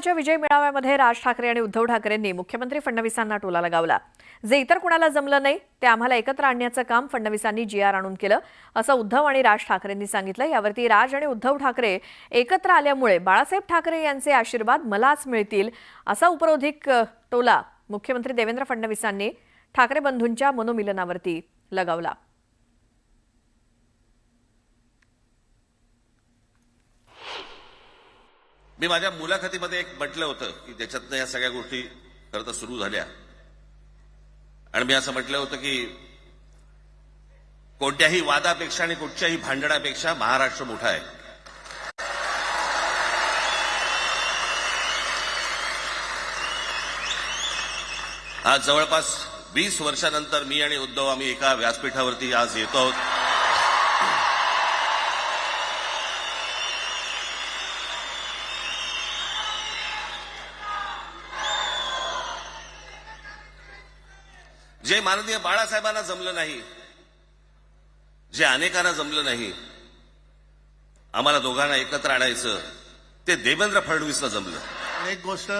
कालच्या विजय मेळाव्यामध्ये राज ठाकरे आणि उद्धव ठाकरेंनी मुख्यमंत्री फडणवीसांना टोला लगावला। जे इतर कुणाला जमलं नाही ते आम्हाला एकत्र आणण्याचं काम फडणवीसांनी जीआर आणून केलं असं उद्धव आणि राज ठाकरेंनी सांगितलं। यावरती राज आणि उद्धव ठाकरे एकत्र आल्यामुळे बाळासाहेब ठाकरे यांचे आशीर्वाद मलाच मिळतील असा उपरोधिक टोला मुख्यमंत्री देवेंद्र फडणवीसांनी ठाकरे बंधूंच्या मनोमिलनावरती लगावला। मी माझ्या मुलाखतीमध्ये एक म्हटलं होतं की त्याच्यातनं या सगळ्या गोष्टी खरं तर सुरू झाल्या आणि मी असं म्हटलं होतं की कोणत्याही वादापेक्षा आणि कुठच्याही भांडणापेक्षा महाराष्ट्र मोठा आहे। आज जवळपास 20 वर्षानंतर मी आणि उद्धव आम्ही एका व्यासपीठावरती आज येतो आहोत। जे माननीय बाळासाहेबांना जमलं नाही, जे अनेकांना जमलं नाही, आम्हाला दोघांना एकत्र आणायचं ते देवेंद्र फडणवीसला जमलं। एक गोष्ट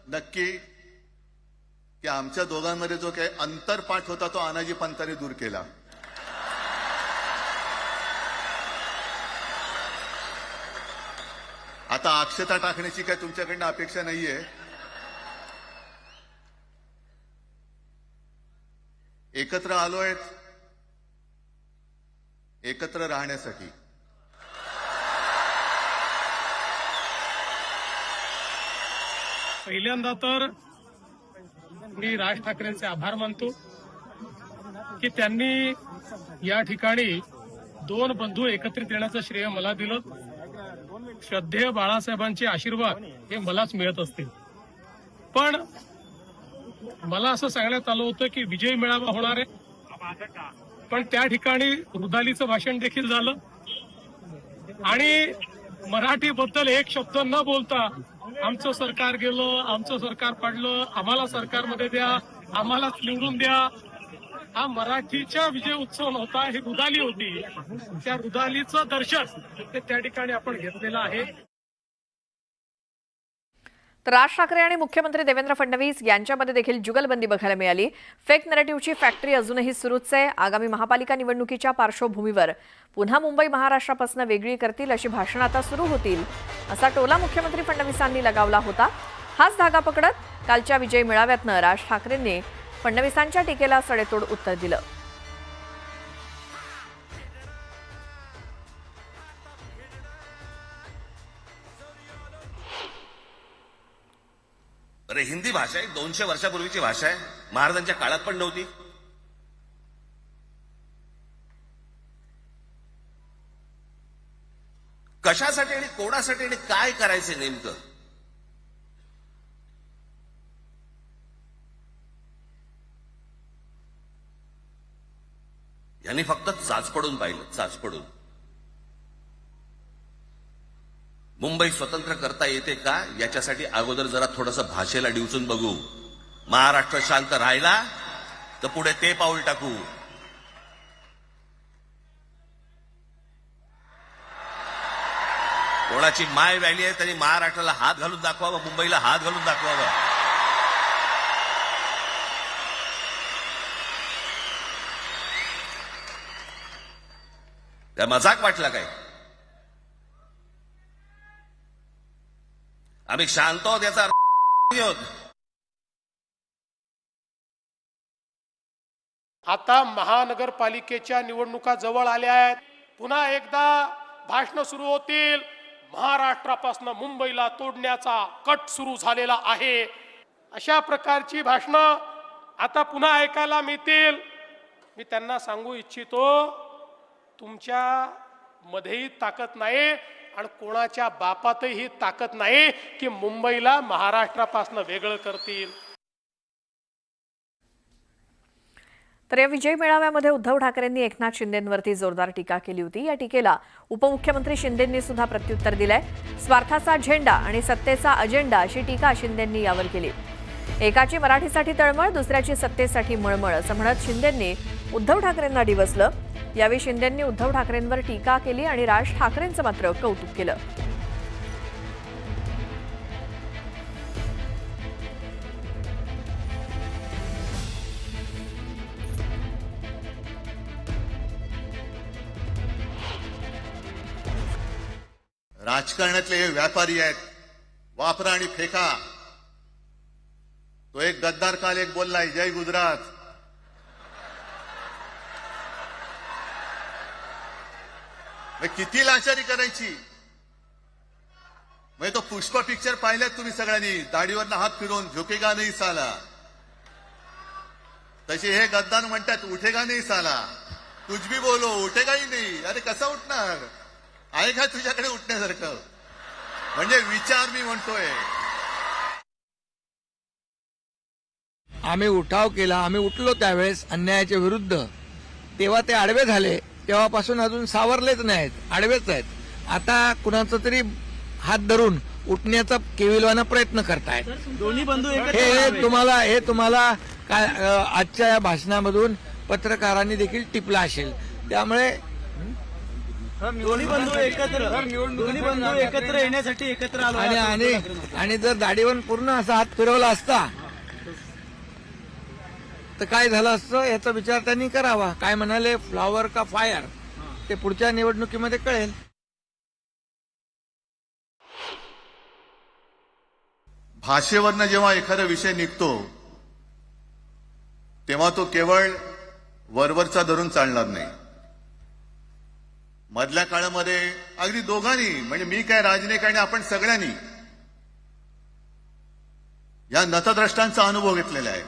नक्की की आमच्या दोघांमध्ये जो काही अंतरपाठ होता तो आनाजी पंतांनी दूर केला। आता अक्षता टाकण्याची काय तुमच्याकडनं अपेक्षा नाहीये। एकत्र आलोय एकत्र राहण्यासाठी। पहिल्यांदा तर मी राज ठाकरेंचे आभार मानतो की त्यांनी या ठिकाणी दोन बंधू एकत्रित येण्याचं श्रेय मला दिलं। श्रद्धेय बाळासाहेबांचे आशीर्वाद हे मलाच मिळत असतील, पण मला असं सांगण्यात आलं होतं की विजय मेळावा होणार आहे, पण त्या ठिकाणी रुदालीचं भाषण देखील झालं आणि मराठीबद्दल एक शब्द न बोलता आमचं सरकार गेलं, आमचं सरकार पडलं, आम्हाला सरकारमध्ये द्या, आम्हालाच निवडून द्या, हा मराठीचा विजय उत्सव नव्हता, ही रुदाली होती। त्या रुदालीचं दर्शन ते त्या ठिकाणी आपण घेतलेलं आहे। तर राज ठाकरे आणि मुख्यमंत्री देवेंद्र फडणवीस यांच्यामध्ये देखील जुगलबंदी बघायला मिळाली। फेक नरेटिव्हची फॅक्टरी अजूनही सुरूच आहे। आगामी महापालिका निवडणुकीच्या पार्श्वभूमीवर पुन्हा मुंबई महाराष्ट्रापासून वेगळी करतील अशी भाषणं आता सुरू होतील असा टोला मुख्यमंत्री फडणवीसांनी लगावला होता। हाच धागा पकडत कालच्या विजय मेळाव्यातनं राज ठाकरेंनी फडणवीसांच्या टीकेला सडेतोड उत्तर दिलं। अरे हिंदी भाषा आहे, 200 वर्षापूर्वीची भाषा आहे, महाराजांच्या काळात पण नव्हती। कशासाठी आणि कोणासाठी आणि काय करायचं नेमकं यांनी फक्त चाचपडून पाहिलं, चाचपडून। मुंबई स्वतंत्र करता येते का याच्यासाठी अगोदर जरा थोडंसं भाषेला डिवचून बघू। महाराष्ट्र शांत राहिला तर पुढे ते पाऊल टाकू। कोणाची माय व्हॅली आहे त्यांनी महाराष्ट्राला हात घालून दाखवावं, मुंबईला हात घालून दाखवावं। काय मजाक वाटला काय? आम्ही शांत आहोत याचा अर्थ आहोत। आता महानगरपालिकेच्या निवडणुका जवळ आल्या आहेत, पुन्हा एकदा भाषण सुरू होतील। महाराष्ट्रापासून मुंबईला तोडण्याचा कट सुरू झालेला आहे, अशा प्रकारची भाषणं आता पुन्हा ऐकायला मिळतील। मी त्यांना सांगू इच्छितो, तुमच्या मध्येही ताकद नाही आणि कोणाच्या बापातही ताकद नाही की मुंबईला महाराष्ट्रापासून वेगळं करतील। तर या विजय मेळाव्यामध्ये उद्धव ठाकरेंनी एकनाथ शिंदेंवरती जोरदार टीका केली होती। या टीकेला उपमुख्यमंत्री शिंदेंनी सुद्धा प्रत्युत्तर दिलंय। स्वार्थाचा झेंडा आणि सत्तेचा अजेंडा अशी टीका शिंदेंनी यावर केली। एकाची मराठीसाठी तळमळ, दुसऱ्याची सत्तेसाठी मळमळ असं म्हणत शिंदेंनी उद्धव ठाकरेंना डिवचलं। यावेळी शिंदेंनी उद्धव ठाकरेंवर टीका केली आणि राज ठाकरेंचं मात्र कौतुक केलं। राजकारणातले हे व्यापारी आहेत, वापरा आणि फेका. तो एक गद्दार काल एक बोललाय, जय गुजरात. किती लाचारी करायची. म्हणजे तो पुष्प पिक्चर पाहिल्यात तुम्ही सगळ्यांनी, दाढीवरनं हात फिरवून झुकेगा नाही साला. तसे हे गद्दार म्हणतात उठेगा नाही साला, कुछ भी बोलो उठेगाही नाही. अरे कसा उठणार, आहे का तुझ्याकडे उठण्यासारखं? म्हणजे विचार मी म्हणतोय. आम्ही उठाव केला, आम्ही उठलो त्यावेळेस अन्यायाच्या विरुद्ध. तेव्हा ते आडवे झाले, तेव्हापासून अजून सावरलेच नाहीत, आडवेच आहेत. आता कुणाचा तरी हात धरून उठण्याचा केविलवाना प्रयत्न करतायत. दोन्ही बंधू हे तुम्हाला काय आजच्या या भाषणामधून पत्रकारांनी देखील टिपलं असेल. त्यामुळे दोन्ही बंधू एकत्र येण्यासाठी एकत्र आलो. आणि जर दाढीवर पूर्ण असा हात फिरवला असता तर काय झालं असतं याचा विचार त्यांनी करावा. काय म्हणाले, फ्लॉवर का फायर, ते पुढच्या निवडणुकीमध्ये कळेल. भाषेवरनं जेव्हा एखादा विषय निघतो तेव्हा तो केवळ वरवरचा धरून चालणार नाही. मधल्या काळामध्ये अगदी दोघांनी, म्हणजे मी काय, राजनेक आणि आपण सगळ्यांनी या नतद्रष्टांचा अनुभव घेतलेला आहे.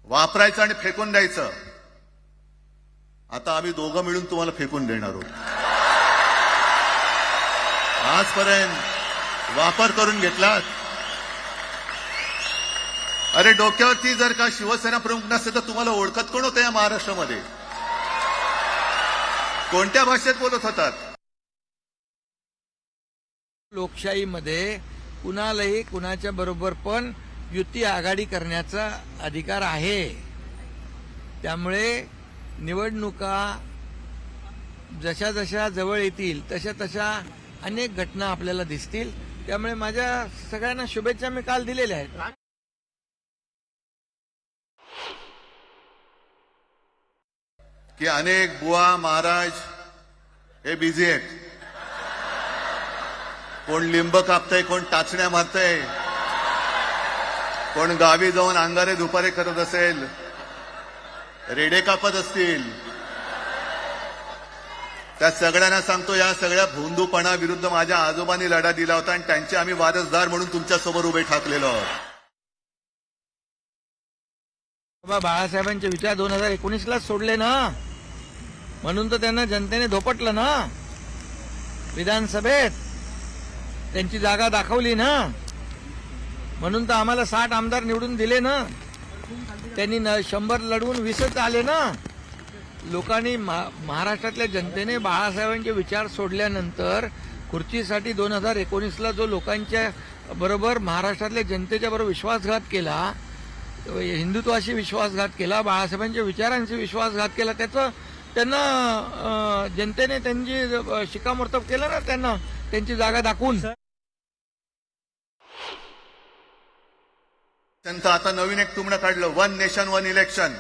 वापरायचं आणि फेकून द्यायचं. आता आम्ही दोघं मिळून तुम्हाला फेकून देणार आहोत. आजपर्यंत वापर करून घेतलात. अरे डोक्यावरती जर का शिवसेना प्रमुख नसते तर तुम्हाला ओळखत कोण होतं या महाराष्ट्रामध्ये? कोणत्या भाषेत बोलत होतात? लोकशाहीमध्ये कुणालाही कुणाच्या बरोबर पण युती आघाडी करण्याचा अधिकार आहे. त्यामुळे निवडणुका जशा जशा जवळ येतील तशा तशा अनेक घटना आपल्याला दिसतील. त्यामुळे माझ्या सगळ्यांना शुभेच्छा मी काल दिलेल्या आहेत. की अनेक बुवा महाराज हे बिझी आहेत. कोण लिंब कापतय, कोण टाचण्या मारतय, कोण गावी जाऊन अंगारे दुपारे करत असेल, रेडे कापत असतील. त्या सगळ्यांना सांगतो, या सगळ्या भोंदूपणा विरुद्ध माझ्या आजोबांनी लढा दिला होता आणि त्यांचे आम्ही वारसदार म्हणून तुमच्या समोर उभे ठाकलेलो आहोत. बाळासाहेबांचे विचार 2019ला सोडले ना, म्हणून तर त्यांना जनतेने धोपटलं ना. विधानसभेत त्यांची जागा दाखवली ना, म्हणून तर आम्हाला 60 आमदार निवडून दिले ना. त्यांनी 100 लढवून 20च आले ना. लोकांनी महाराष्ट्रातल्या जनतेने बाळासाहेबांचे विचार सोडल्यानंतर खुर्चीसाठी 2019ला जो लोकांच्या बरोबर महाराष्ट्रातल्या जनतेच्या बरोबर विश्वासघात केला, हिंदुत्वाशी विश्वासघात केला, बाळासाहेबांच्या विचारांशी विश्वासघात केला, त्याचं त्यांना जनतेने त्यांची शिक्कामोर्तब केलं ना, त्यांना त्यांची जागा दाखवून. त्यांचं आता नवीन एक टुमणं काढलं, 1 नेशन 1 इलेक्शन.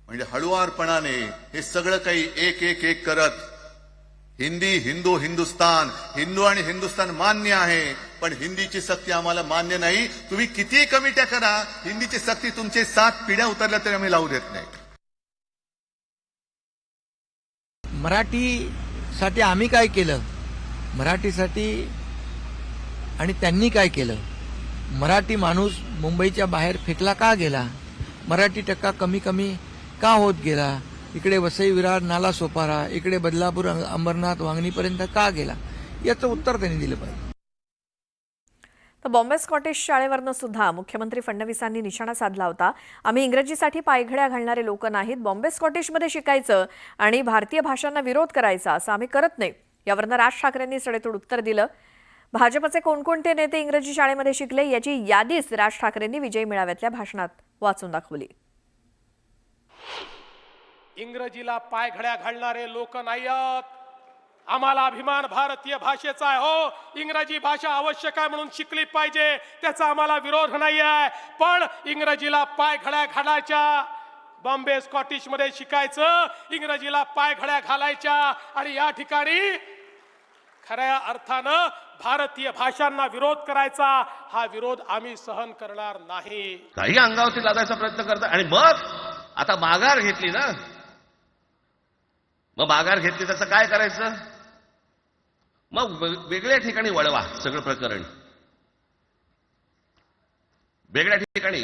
म्हणजे हळुवारपणाने हे सगळं काही एक एक एक करत हिंदी, हिंदू, हिंदुस्तान, हिंदू आणि हिंदुस्तान मान्य आहे, पण हिंदीची सक्ती आम्हाला मान्य नाही. तुम्ही कितीही कमिट्या करा, हिंदीची सक्ती तुमचे 7 पिढ्या उतरल्या तरी आम्ही लावू देत नाही. मराठीसाठी आम्ही काय केलं, मराठीसाठी आणि त्यांनी काय केलं, मराठी माणूस मुंबईच्या बाहेर फेकला का गेला, मराठी टक्का कमी कमी का होत गेला, इकडे वसई विरार नाला सोपारा, इकडे बदलापूर अंबरनाथ वांगणीपर्यंत का गेला, याचं उत्तर त्यांनी दिलं पाहिजे. तर बॉम्बे स्कॉटिश शाळेवरनं सुद्धा मुख्यमंत्री फडणवीसांनी निशाणा साधला होता. आम्ही इंग्रजीसाठी पायघड्या घालणारे लोक नाहीत. बॉम्बे स्कॉटिशमध्ये शिकायचं आणि भारतीय भाषांना विरोध करायचा असं आम्ही करत नाही. यावरनं राज ठाकरेंनी सडेतोड उत्तर दिलं. भाजपचे कोणकोणते नेते इंग्रजी शाळेमध्ये शिकले याची यादीच राज ठाकरेंनी विजय मेळाव्यातल्या भाषणात वाचून दाखवली. इंग्रजीला पायघड्या घालणारे लोक नाही आहात. आम्हाला अभिमान भारतीय भाषेचा आहे. हो, इंग्रजी भाषा आवश्यक आहे म्हणून शिकली पाहिजे, त्याचा आम्हाला विरोध नाही आहे. पण इंग्रजीला पायघड्या घालायच्या बॉम्बे स्कॉटिश मध्ये शिकायचं, इंग्रजीला पायघड्या घालायच्या आणि या ठिकाणी खऱ्या अर्थानं भारतीय भाषांना विरोध करायचा. हा विरोध आम्ही सहन करणार नाही. काही अंगावरती लादायचा प्रयत्न करतात आणि मग आता माघार घेतली ना, मग माघार घेतली त्याचं काय करायचं? मग वेगळ्या ठिकाणी वळवा सगळं प्रकरण, वेगळ्या ठिकाणी.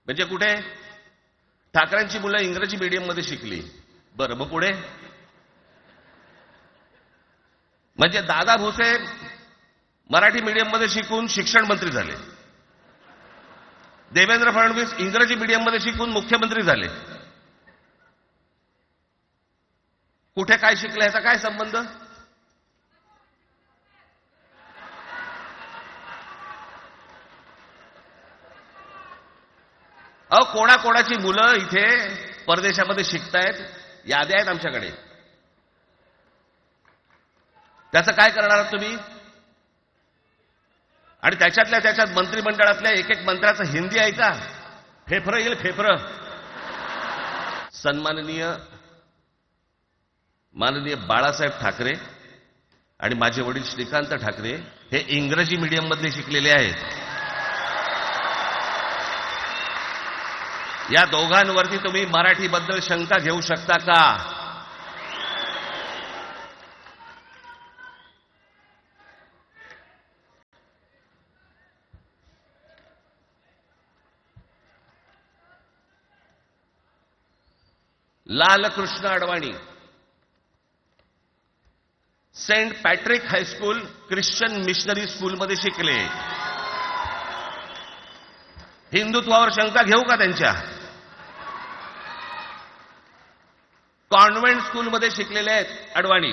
म्हणजे कुठे? ठाकरेंची मुलं इंग्रजी मीडियम मध्ये शिकली, बरं मग पुढे? म्हणजे दादा भुसे मराठी मीडियम मध्ये शिकून शिक्षण मंत्री झाले, देवेंद्र फडणवीस इंग्रजी मीडियम मध्ये शिकून मुख्यमंत्री झाले. कुठे काय शिकले याचा काय संबंध? अहो, कोणाकोणाची मुलं इथे परदेशामध्ये शिकतायत, याद्या आहेत आमच्याकडे. त्याचं काय करणार आहात तुम्ही? आणि त्याच्यातल्या त्याच्यात मंत्रिमंडळातल्या एक एक मंत्र्याचं हिंदी आहे का? फेफरं येईल, फेफरं. माननीय बाळासाहेब ठाकरे आणि माझे वडील श्रीकांत ठाकरे हे इंग्रजी मीडियम मध्ये शिकलेले आहेत. या दोघांवरती तुम्ही मराठीबद्दल शंका घेऊ शकता का? Lal Krishna Advani saint Patrick high school Christian missionary स्कूलमध्ये शिकले. हिंदुत्वावर शंका घेऊ का त्यांच्या? कॉन्व्हेंट स्कूलमध्ये शिकलेले आहेत अडवाणी.